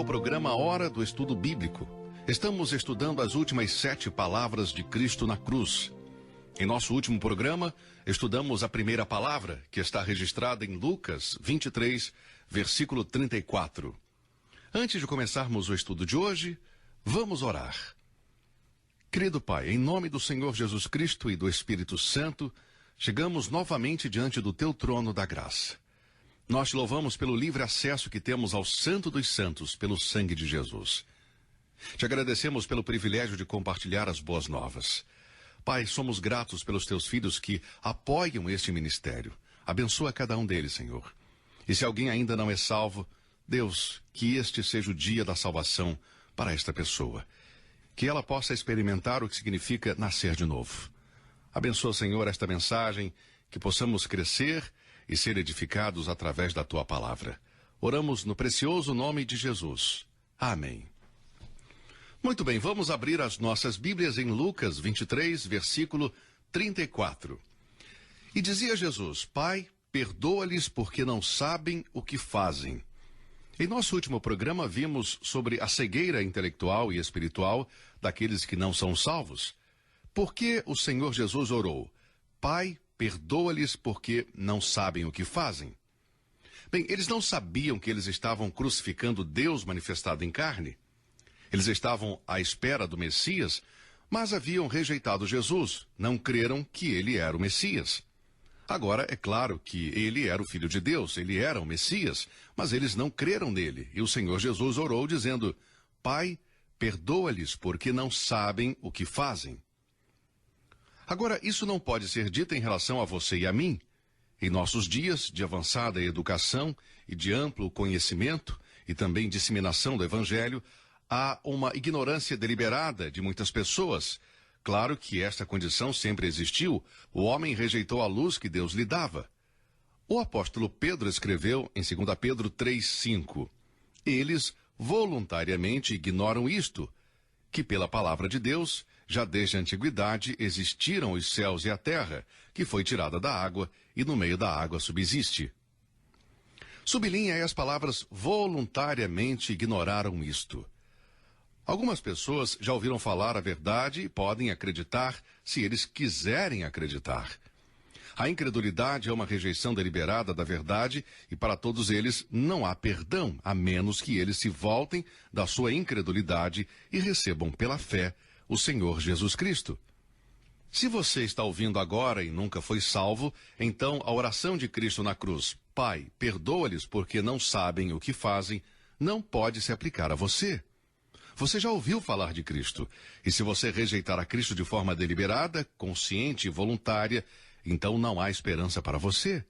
ao programa Hora do Estudo Bíblico. Estamos estudando as últimas 7 palavras de Cristo na cruz. Em nosso último programa, estudamos a primeira palavra, que está registrada em Lucas 23, versículo 34. Antes de começarmos o estudo de hoje, vamos orar. Querido Pai, em nome do Senhor Jesus Cristo e do Espírito Santo, chegamos novamente diante do Teu trono da graça. Nós te louvamos pelo livre acesso que temos ao Santo dos Santos, pelo sangue de Jesus. Te agradecemos pelo privilégio de compartilhar as boas novas. Pai, somos gratos pelos Teus filhos que apoiam este ministério. Abençoa cada um deles, Senhor. E se alguém ainda não é salvo, Deus, que este seja o dia da salvação para esta pessoa. Que ela possa experimentar o que significa nascer de novo. Abençoa, Senhor, esta mensagem, que possamos crescer e ser edificados através da Tua palavra. Oramos no precioso nome de Jesus. Amém. Muito bem, vamos abrir as nossas Bíblias em Lucas 23, versículo 34. E dizia Jesus: Pai, perdoa-lhes porque não sabem o que fazem. Em nosso último programa vimos sobre a cegueira intelectual e espiritual daqueles que não são salvos. Por que o Senhor Jesus orou? Pai, perdoa-lhes porque não sabem o que fazem. Bem, eles não sabiam que eles estavam crucificando Deus manifestado em carne. Eles estavam à espera do Messias, mas haviam rejeitado Jesus, não creram que ele era o Messias. Agora, é claro que ele era o Filho de Deus, ele era o Messias, mas eles não creram nele. E o Senhor Jesus orou dizendo: Pai, perdoa-lhes porque não sabem o que fazem. Agora, isso não pode ser dito em relação a você e a mim. Em nossos dias de avançada educação e de amplo conhecimento e também disseminação do Evangelho, há uma ignorância deliberada de muitas pessoas. Claro que esta condição sempre existiu. O homem rejeitou a luz que Deus lhe dava. O apóstolo Pedro escreveu em 2 Pedro 3:5: Eles voluntariamente ignoram isto, que pela palavra de Deus, já desde a antiguidade existiram os céus e a terra, que foi tirada da água e no meio da água subsiste. Sublinha aí as palavras voluntariamente ignoraram isto. Algumas pessoas já ouviram falar a verdade e podem acreditar se eles quiserem acreditar. A incredulidade é uma rejeição deliberada da verdade e para todos eles não há perdão, a menos que eles se voltem da sua incredulidade e recebam pela fé o Senhor Jesus Cristo. Se você está ouvindo agora e nunca foi salvo, então a oração de Cristo na cruz, Pai, perdoa-lhes porque não sabem o que fazem, não pode se aplicar a você. Você já ouviu falar de Cristo, e se você rejeitar a Cristo de forma deliberada, consciente e voluntária, então não há esperança para você.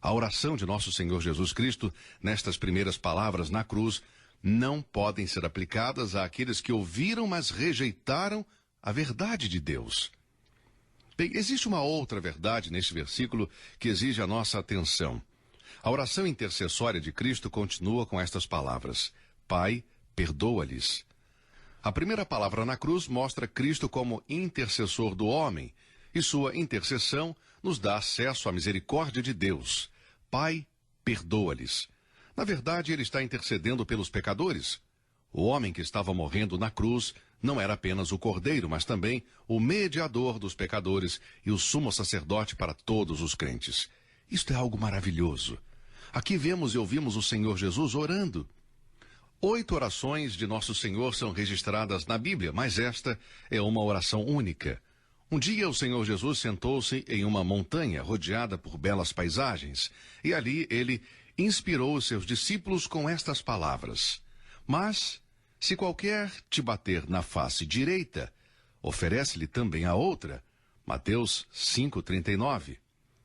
A oração de nosso Senhor Jesus Cristo, nestas primeiras palavras na cruz, não podem ser aplicadas àqueles que ouviram, mas rejeitaram a verdade de Deus. Bem, existe uma outra verdade neste versículo que exige a nossa atenção. A oração intercessória de Cristo continua com estas palavras: Pai, perdoa-lhes. A primeira palavra na cruz mostra Cristo como intercessor do homem, e sua intercessão nos dá acesso à misericórdia de Deus. Pai, perdoa-lhes. Na verdade, ele está intercedendo pelos pecadores. O homem que estava morrendo na cruz não era apenas o cordeiro, mas também o mediador dos pecadores e o sumo sacerdote para todos os crentes. Isto é algo maravilhoso. Aqui vemos e ouvimos o Senhor Jesus orando. 8 orações de Nosso Senhor são registradas na Bíblia, mas esta é uma oração única. Um dia o Senhor Jesus sentou-se em uma montanha rodeada por belas paisagens, e ali ele inspirou os seus discípulos com estas palavras: Mas, se qualquer te bater na face direita, oferece-lhe também a outra. Mateus 5:39.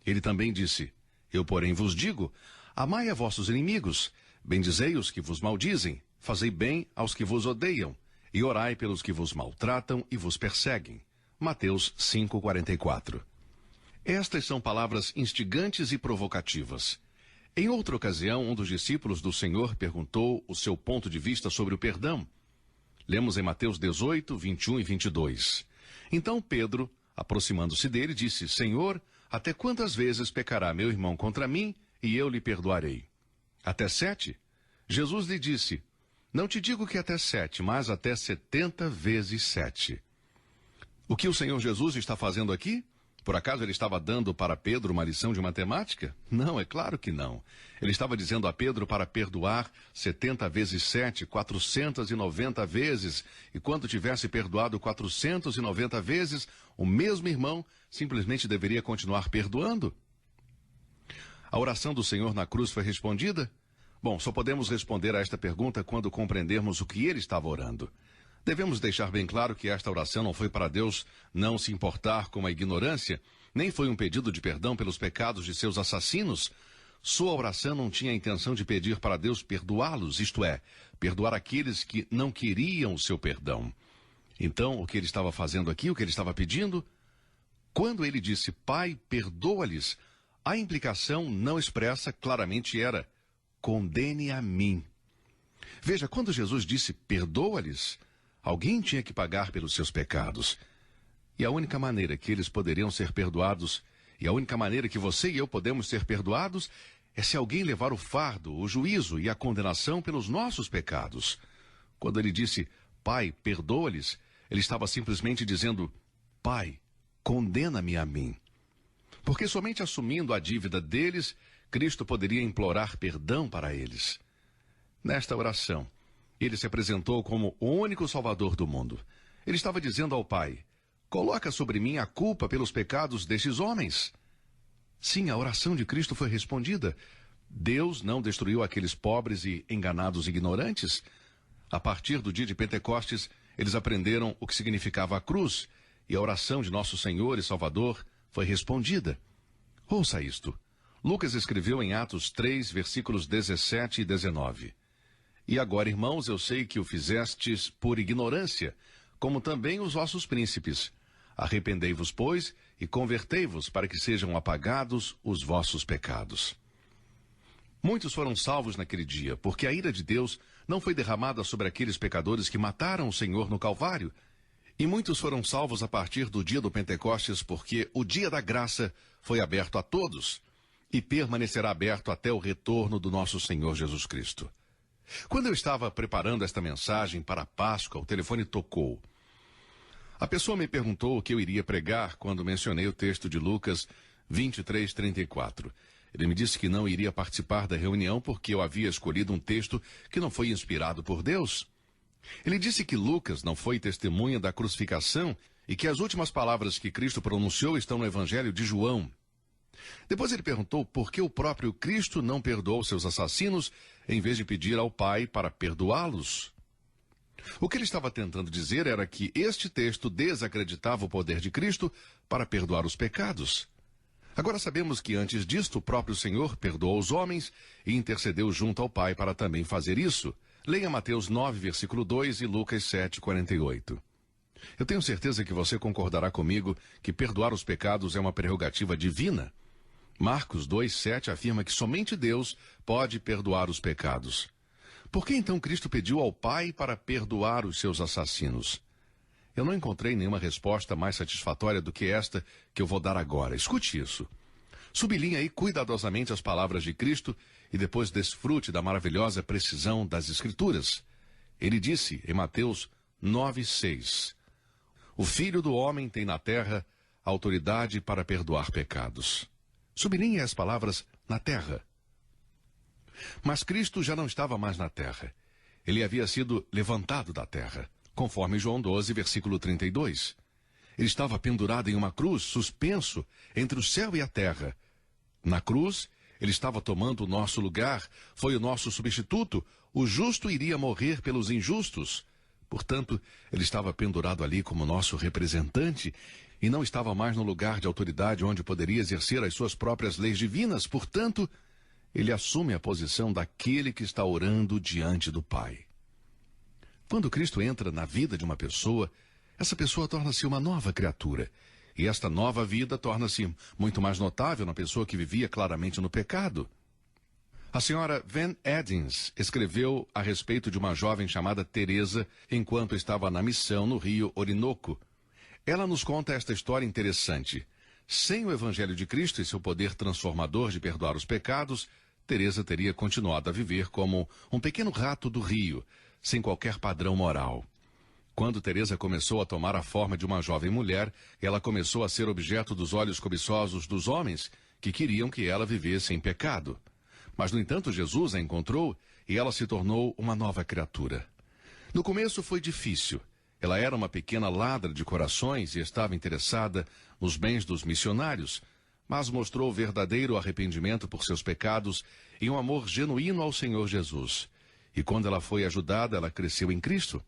Ele também disse: Eu, porém, vos digo, amai a vossos inimigos, bendizei os que vos maldizem, fazei bem aos que vos odeiam, e orai pelos que vos maltratam e vos perseguem. Mateus 5:44. Estas são palavras instigantes e provocativas. Em outra ocasião, um dos discípulos do Senhor perguntou o seu ponto de vista sobre o perdão. Lemos em Mateus 18, 21 e 22. Então Pedro, aproximando-se dele, disse: Senhor, até quantas vezes pecará meu irmão contra mim e eu lhe perdoarei? Até 7? Jesus lhe disse: Não te digo que até 7, mas até 70 vezes 7. O que o Senhor Jesus está fazendo aqui? Por acaso ele estava dando para Pedro uma lição de matemática? Não, é claro que não. Ele estava dizendo a Pedro para perdoar 70 vezes 7, 490 vezes. E quando tivesse perdoado 490 vezes, o mesmo irmão simplesmente deveria continuar perdoando. A oração do Senhor na cruz foi respondida? Bom, só podemos responder a esta pergunta quando compreendermos o que ele estava orando. Devemos deixar bem claro que esta oração não foi para Deus não se importar com a ignorância, nem foi um pedido de perdão pelos pecados de seus assassinos. Sua oração não tinha a intenção de pedir para Deus perdoá-los, isto é, perdoar aqueles que não queriam o seu perdão. Então, o que ele estava fazendo aqui, o que ele estava pedindo? Quando ele disse, Pai, perdoa-lhes, a implicação não expressa claramente era, condene a mim. Veja, quando Jesus disse, perdoa-lhes, alguém tinha que pagar pelos seus pecados. E a única maneira que eles poderiam ser perdoados, e a única maneira que você e eu podemos ser perdoados, é se alguém levar o fardo, o juízo e a condenação pelos nossos pecados. Quando ele disse, Pai, perdoa-lhes, ele estava simplesmente dizendo, Pai, condena-me a mim. Porque somente assumindo a dívida deles, Cristo poderia implorar perdão para eles. Nesta oração, ele se apresentou como o único Salvador do mundo. Ele estava dizendo ao Pai, coloca sobre mim a culpa pelos pecados destes homens. Sim, a oração de Cristo foi respondida. Deus não destruiu aqueles pobres e enganados ignorantes. A partir do dia de Pentecostes, eles aprenderam o que significava a cruz, e a oração de nosso Senhor e Salvador foi respondida. Ouça isto. Lucas escreveu em Atos 3, versículos 17 e 19. E agora, irmãos, eu sei que o fizestes por ignorância, como também os vossos príncipes. Arrependei-vos, pois, e convertei-vos para que sejam apagados os vossos pecados. Muitos foram salvos naquele dia, porque a ira de Deus não foi derramada sobre aqueles pecadores que mataram o Senhor no Calvário. E muitos foram salvos a partir do dia do Pentecostes, porque o dia da graça foi aberto a todos e permanecerá aberto até o retorno do nosso Senhor Jesus Cristo. Quando eu estava preparando esta mensagem para a Páscoa, o telefone tocou. A pessoa me perguntou o que eu iria pregar quando mencionei o texto de Lucas 23:34. Ele me disse que não iria participar da reunião porque eu havia escolhido um texto que não foi inspirado por Deus. Ele disse que Lucas não foi testemunha da crucificação e que as últimas palavras que Cristo pronunciou estão no Evangelho de João. Depois ele perguntou por que o próprio Cristo não perdoou seus assassinos em vez de pedir ao Pai para perdoá-los. O que ele estava tentando dizer era que este texto desacreditava o poder de Cristo para perdoar os pecados. Agora sabemos que antes disto o próprio Senhor perdoou os homens e intercedeu junto ao Pai para também fazer isso. Leia Mateus 9, versículo 2 e Lucas 7, 48. Eu tenho certeza que você concordará comigo que perdoar os pecados é uma prerrogativa divina. Marcos 2:7 afirma que somente Deus pode perdoar os pecados. Por que então Cristo pediu ao Pai para perdoar os seus assassinos? Eu não encontrei nenhuma resposta mais satisfatória do que esta que eu vou dar agora. Escute isso. Sublinhe aí cuidadosamente as palavras de Cristo e depois desfrute da maravilhosa precisão das Escrituras. Ele disse em Mateus 9:6, o Filho do Homem tem na terra autoridade para perdoar pecados. Sublinhe as palavras na terra. Mas Cristo já não estava mais na terra. Ele havia sido levantado da terra, conforme João 12, versículo 32. Ele estava pendurado em uma cruz, suspenso entre o céu e a terra. Na cruz, ele estava tomando o nosso lugar, foi o nosso substituto. O justo iria morrer pelos injustos. Portanto, ele estava pendurado ali como nosso representante e não estava mais no lugar de autoridade onde poderia exercer as suas próprias leis divinas. Portanto, ele assume a posição daquele que está orando diante do Pai. Quando Cristo entra na vida de uma pessoa, essa pessoa torna-se uma nova criatura. E esta nova vida torna-se muito mais notável na pessoa que vivia claramente no pecado. A senhora Van Eddings escreveu a respeito de uma jovem chamada Teresa enquanto estava na missão no rio Orinoco. Ela nos conta esta história interessante. Sem o Evangelho de Cristo e seu poder transformador de perdoar os pecados, Teresa teria continuado a viver como um pequeno rato do rio, sem qualquer padrão moral. Quando Teresa começou a tomar a forma de uma jovem mulher, ela começou a ser objeto dos olhos cobiçosos dos homens, que queriam que ela vivesse em pecado. Mas, no entanto, Jesus a encontrou e ela se tornou uma nova criatura. No começo foi difícil. Ela era uma pequena ladra de corações e estava interessada nos bens dos missionários, mas mostrou verdadeiro arrependimento por seus pecados e um amor genuíno ao Senhor Jesus. E quando ela foi ajudada, ela cresceu em Cristo.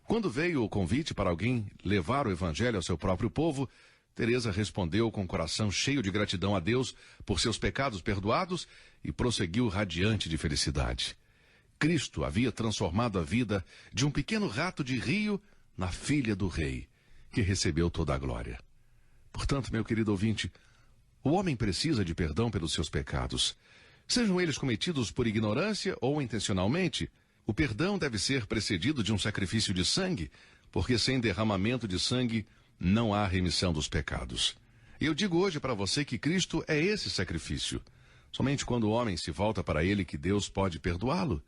Quando veio o convite para alguém levar o evangelho ao seu próprio povo, Teresa respondeu com o coração cheio de gratidão a Deus por seus pecados perdoados e prosseguiu radiante de felicidade. Cristo havia transformado a vida de um pequeno rato de rio na filha do rei, que recebeu toda a glória. Portanto, meu querido ouvinte, o homem precisa de perdão pelos seus pecados. Sejam eles cometidos por ignorância ou intencionalmente, o perdão deve ser precedido de um sacrifício de sangue, porque sem derramamento de sangue não há remissão dos pecados. E eu digo hoje para você que Cristo é esse sacrifício. Somente quando o homem se volta para ele que Deus pode perdoá-lo.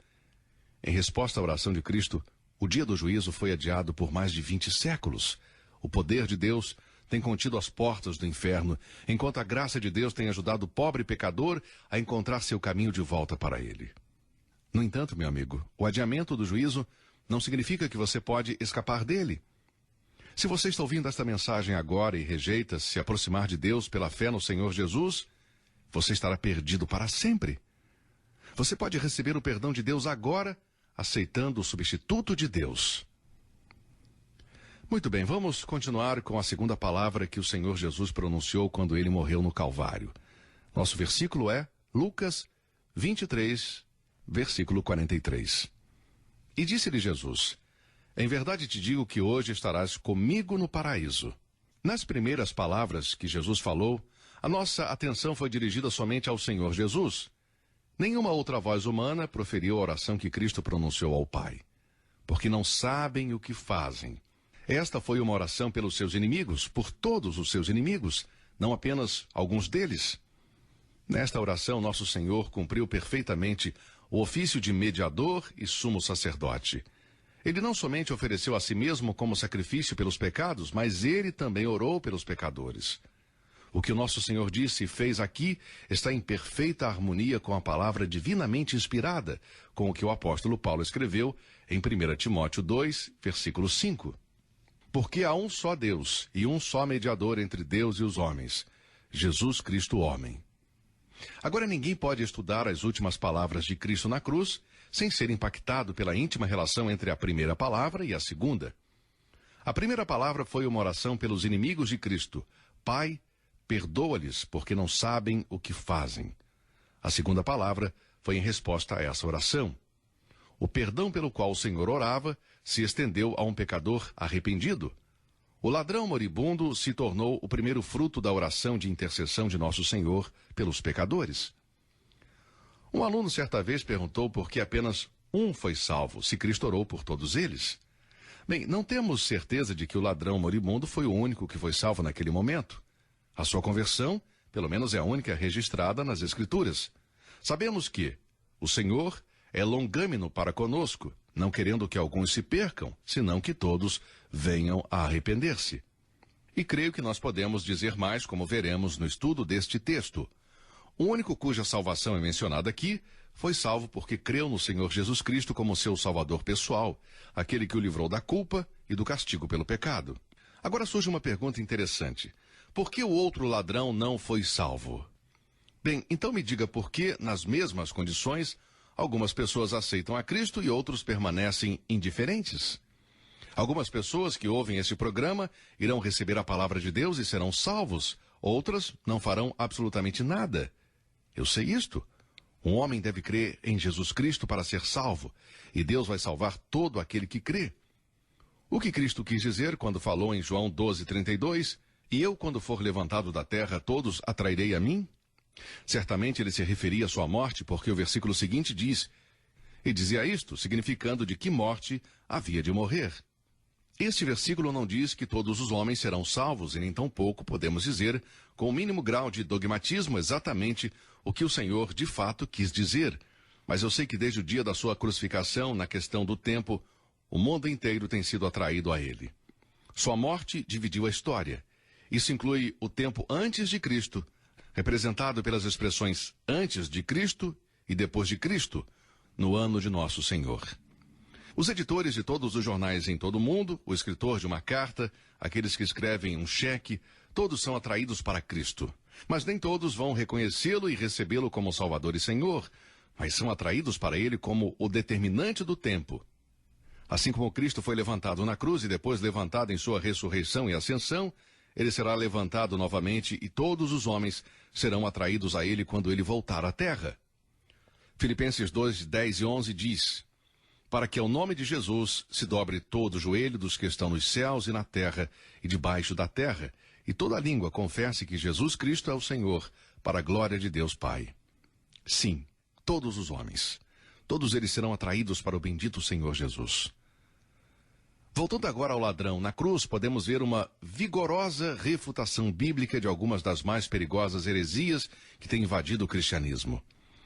Em resposta à oração de Cristo, o dia do juízo foi adiado por mais de 20 séculos. O poder de Deus tem contido as portas do inferno, enquanto a graça de Deus tem ajudado o pobre pecador a encontrar seu caminho de volta para ele. No entanto, meu amigo, o adiamento do juízo não significa que você pode escapar dele. Se você está ouvindo esta mensagem agora e rejeita se aproximar de Deus pela fé no Senhor Jesus, você estará perdido para sempre. Você pode receber o perdão de Deus agora, aceitando o substituto de Deus. Muito bem, vamos continuar com a segunda palavra que o Senhor Jesus pronunciou quando ele morreu no Calvário. Nosso versículo é Lucas 23, versículo 43. E disse-lhe Jesus: em verdade te digo que hoje estarás comigo no paraíso. Nas primeiras palavras que Jesus falou, a nossa atenção foi dirigida somente ao Senhor Jesus. Nenhuma outra voz humana proferiu a oração que Cristo pronunciou ao Pai. Porque não sabem o que fazem. Esta foi uma oração pelos seus inimigos, por todos os seus inimigos, não apenas alguns deles. Nesta oração, nosso Senhor cumpriu perfeitamente o ofício de mediador e sumo sacerdote. Ele não somente ofereceu a si mesmo como sacrifício pelos pecados, mas ele também orou pelos pecadores. O que o nosso Senhor disse e fez aqui está em perfeita harmonia com a palavra divinamente inspirada, com o que o apóstolo Paulo escreveu em 1 Timóteo 2, versículo 5. Porque há um só Deus e um só mediador entre Deus e os homens, Jesus Cristo homem. Agora ninguém pode estudar as últimas palavras de Cristo na cruz sem ser impactado pela íntima relação entre a primeira palavra e a segunda. A primeira palavra foi uma oração pelos inimigos de Cristo. Pai, perdoa-lhes, porque não sabem o que fazem. A segunda palavra foi em resposta a essa oração. O perdão pelo qual o Senhor orava se estendeu a um pecador arrependido. O ladrão moribundo se tornou o primeiro fruto da oração de intercessão de nosso Senhor pelos pecadores. Um aluno certa vez perguntou por que apenas um foi salvo, se Cristo orou por todos eles. Bem, não temos certeza de que o ladrão moribundo foi o único que foi salvo naquele momento. A sua conversão, pelo menos, é a única registrada nas Escrituras. Sabemos que o Senhor é longâmino para conosco, não querendo que alguns se percam, senão que todos venham a arrepender-se. E creio que nós podemos dizer mais, como veremos no estudo deste texto. O único cuja salvação é mencionada aqui foi salvo porque creu no Senhor Jesus Cristo como seu salvador pessoal, aquele que o livrou da culpa e do castigo pelo pecado. Agora surge uma pergunta interessante. Por que o outro ladrão não foi salvo? Bem, então me diga por que, nas mesmas condições, algumas pessoas aceitam a Cristo e outros permanecem indiferentes. Algumas pessoas que ouvem este programa irão receber a palavra de Deus e serão salvos. Outras não farão absolutamente nada. Eu sei isto. Um homem deve crer em Jesus Cristo para ser salvo, e Deus vai salvar todo aquele que crê. O que Cristo quis dizer quando falou em João 12:32, e eu, quando for levantado da terra, todos atrairei a mim? Certamente ele se referia à sua morte, porque o versículo seguinte diz, e dizia isto, significando de que morte havia de morrer. Este versículo não diz que todos os homens serão salvos, e nem tampouco podemos dizer, com o mínimo grau de dogmatismo, exatamente o que o Senhor de fato quis dizer. Mas eu sei que desde o dia da sua crucificação, na questão do tempo, o mundo inteiro tem sido atraído a ele. Sua morte dividiu a história. Isso inclui o tempo antes de Cristo, representado pelas expressões antes de Cristo e depois de Cristo, no ano de nosso Senhor. Os editores de todos os jornais em todo o mundo, o escritor de uma carta, aqueles que escrevem um cheque, todos são atraídos para Cristo. Mas nem todos vão reconhecê-lo e recebê-lo como Salvador e Senhor, mas são atraídos para ele como o determinante do tempo. Assim como Cristo foi levantado na cruz e depois levantado em sua ressurreição e ascensão, ele será levantado novamente e todos os homens serão atraídos a ele quando ele voltar à terra. Filipenses 2, 10 e 11 diz: para que ao nome de Jesus se dobre todo o joelho dos que estão nos céus e na terra e debaixo da terra, e toda língua confesse que Jesus Cristo é o Senhor, para a glória de Deus Pai. Sim, todos os homens. Todos eles serão atraídos para o bendito Senhor Jesus. Voltando agora ao ladrão na cruz, podemos ver uma vigorosa refutação bíblica de algumas das mais perigosas heresias que têm invadido o cristianismo.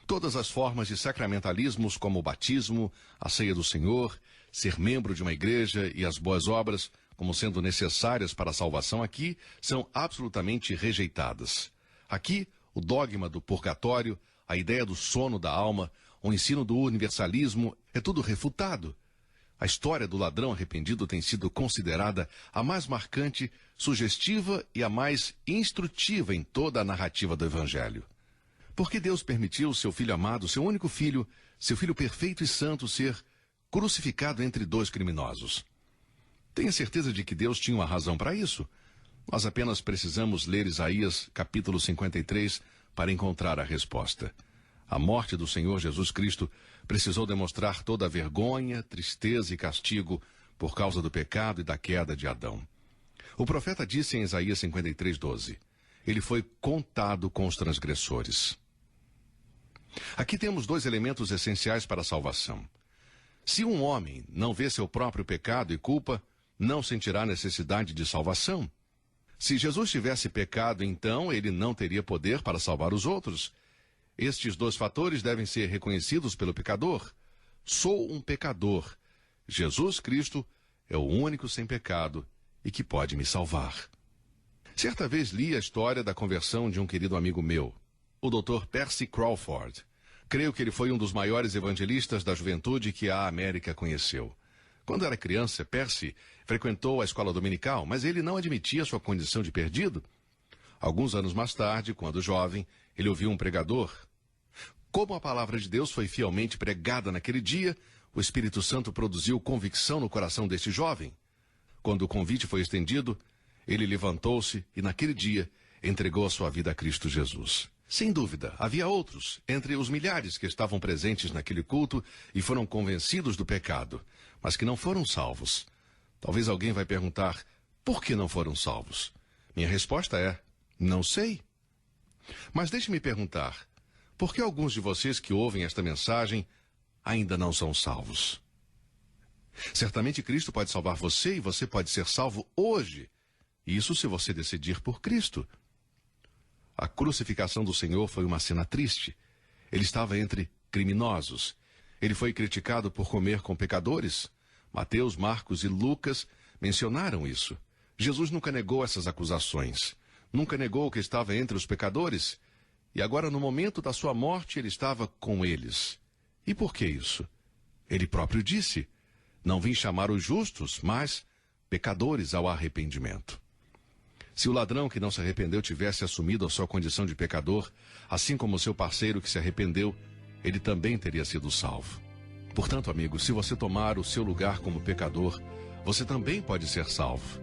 Todas as formas de sacramentalismos, como o batismo, a ceia do Senhor, ser membro de uma igreja e as boas obras, como sendo necessárias para a salvação aqui, são absolutamente rejeitadas. Aqui, o dogma do purgatório, a ideia do sono da alma, o ensino do universalismo, é tudo refutado. A história do ladrão arrependido tem sido considerada a mais marcante, sugestiva e a mais instrutiva em toda a narrativa do Evangelho. Por que Deus permitiu seu Filho amado, seu único filho, seu Filho perfeito e santo, ser crucificado entre dois criminosos? Tenha certeza de que Deus tinha uma razão para isso. Nós apenas precisamos ler Isaías, capítulo 53, para encontrar a resposta. A morte do Senhor Jesus Cristo precisou demonstrar toda a vergonha, tristeza e castigo por causa do pecado e da queda de Adão. O profeta disse em Isaías 53, 12, ele foi contado com os transgressores. Aqui temos dois elementos essenciais para a salvação. Se um homem não vê seu próprio pecado e culpa, não sentirá necessidade de salvação. Se Jesus tivesse pecado, então ele não teria poder para salvar os outros. Estes dois fatores devem ser reconhecidos pelo pecador. Sou um pecador. Jesus Cristo é o único sem pecado e que pode me salvar. Certa vez li a história da conversão de um querido amigo meu, o Dr. Percy Crawford. Creio que ele foi um dos maiores evangelistas da juventude que a América conheceu. Quando era criança, Percy frequentou a escola dominical, mas ele não admitia sua condição de perdido. Alguns anos mais tarde, quando jovem, ele ouviu um pregador. Como a palavra de Deus foi fielmente pregada naquele dia, o Espírito Santo produziu convicção no coração deste jovem. Quando o convite foi estendido, ele levantou-se e, naquele dia, entregou a sua vida a Cristo Jesus. Sem dúvida, havia outros, entre os milhares que estavam presentes naquele culto e foram convencidos do pecado, mas que não foram salvos. Talvez alguém vai perguntar, por que não foram salvos? Minha resposta é, não sei. Mas deixe-me perguntar, por que alguns de vocês que ouvem esta mensagem ainda não são salvos? Certamente Cristo pode salvar você e você pode ser salvo hoje. Isso se você decidir por Cristo. A crucificação do Senhor foi uma cena triste. Ele estava entre criminosos. Ele foi criticado por comer com pecadores. Mateus, Marcos e Lucas mencionaram isso. Jesus nunca negou essas acusações. Nunca negou que estava entre os pecadores. E agora, no momento da sua morte, ele estava com eles. E por que isso? Ele próprio disse, não vim chamar os justos, mas pecadores ao arrependimento. Se o ladrão que não se arrependeu tivesse assumido a sua condição de pecador, assim como o seu parceiro que se arrependeu, ele também teria sido salvo. Portanto, amigo, se você tomar o seu lugar como pecador, você também pode ser salvo.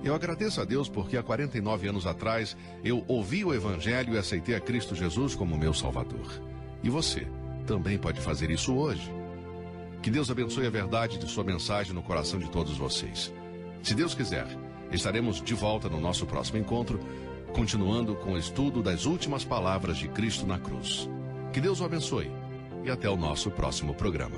Eu agradeço a Deus porque há 49 anos atrás eu ouvi o Evangelho e aceitei a Cristo Jesus como meu Salvador. E você também pode fazer isso hoje. Que Deus abençoe a verdade de sua mensagem no coração de todos vocês. Se Deus quiser, estaremos de volta no nosso próximo encontro, continuando com o estudo das últimas palavras de Cristo na cruz. Que Deus o abençoe e até o nosso próximo programa.